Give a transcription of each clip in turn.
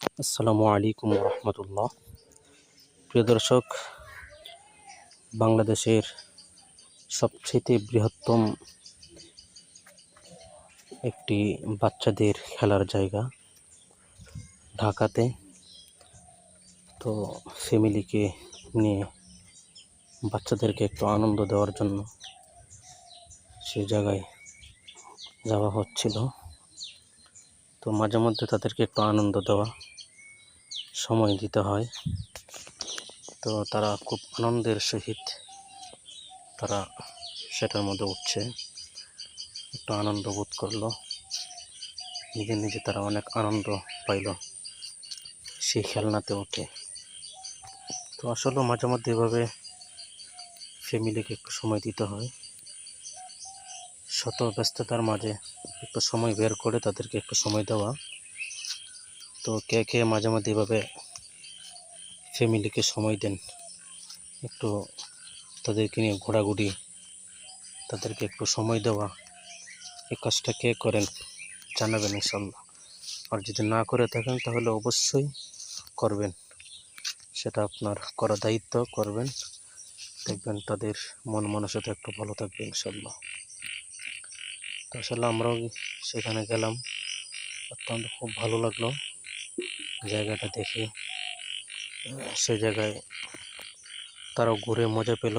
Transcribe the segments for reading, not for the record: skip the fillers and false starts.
আসসালামু আলাইকুম রহমতুল্লাহ। প্রিয় দর্শক, বাংলাদেশের সবচেয়ে বৃহত্তম একটি বাচ্চাদের খেলার জায়গা ঢাকাতে। তো ফ্যামিলিকে নিয়ে বাচ্চাদেরকে একটু আনন্দ দেওয়ার জন্য সেই জায়গায় যাওয়া হচ্ছিল। তো মাঝে মধ্যে তাদেরকে একটু আনন্দ দেওয়া, সময় দিতে হয়। তো তারা খুব আনন্দের সহিত তারা সেটার মধ্যে উঠছে, একটু আনন্দ বোধ করলো, নিজে নিজে তারা অনেক আনন্দ পাইল সেই খেলনাতে উঠে। তো আসলে মাঝে মধ্যে এভাবে ফ্যামিলিকে একটু সময় দিতে হয়, শত ব্যস্ততার মাঝে একটু সময় বের করে তাদেরকে একটু সময় দেওয়া। তো কে কে মাঝে মধ্যে এভাবে ফ্যামিলিকে সময় দেন, একটু তাদেরকে নিয়ে ঘোরাঘুরি, তাদেরকে একটু সময় দেওয়া, এই কাজটা কে করেন জানাবেন ইনশাল্লাহ। আর যদি না করে থাকেন তাহলে অবশ্যই করবেন, সেটা আপনার করা দায়িত্ব, করবেন, দেখবেন তাদের মন মানসিকতা একটু ভালো থাকবে ইনশাল্লাহ। তো আসলে আমরাও সেখানে গেলাম, অত্যন্ত খুব ভালো লাগলো জায়গাটা দেখে। সে জায়গায় তারাও ঘুরে মজা পেল।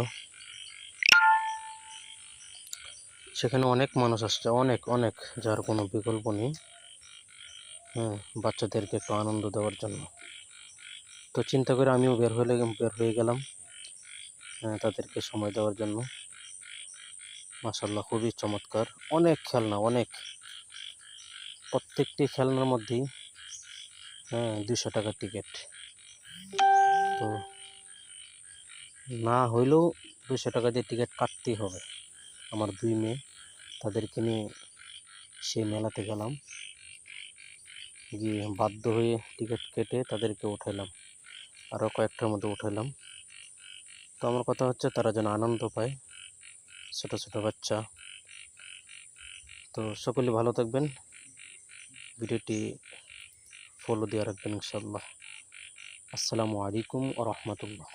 সেখানে অনেক মানুষ আসছে, অনেক অনেক, যার কোনো বিকল্প নেই। বাচ্চাদেরকে একটু আনন্দ দেওয়ার জন্য। তো চিন্তা করে আমিও বের হয়ে গেলাম তাদেরকে সময় দেওয়ার জন্য। মাশাআল্লাহ, খুবই চমৎকার, অনেক খেলনা, অনেক, প্রত্যেকটি খেলনার মধ্যেই 200 টাকা টিকিট। তো না হইলেও 200 টাকা দিয়ে টিকিট কাটতেই হবে। আমার 2 মেয়ে, তাদেরকে নিয়ে সেই মেলাতে গেলাম, গিয়ে বাধ্য হয়ে টিকিট কেটে তাদেরকে উঠাইলাম, আরও কয়েকটার মধ্যে উঠাইলাম। তো আমার কথা হচ্ছে তারা যেন আনন্দ পায়, ছোটো ছোটো বাচ্চা। তো সকলে ভালো থাকবেন, ভিডিওটি ফলো দিয়ে রাখবেন ইনশাআল্লাহ। আসসালামু আলাইকুম ওয়া রাহমাতুল্লাহ।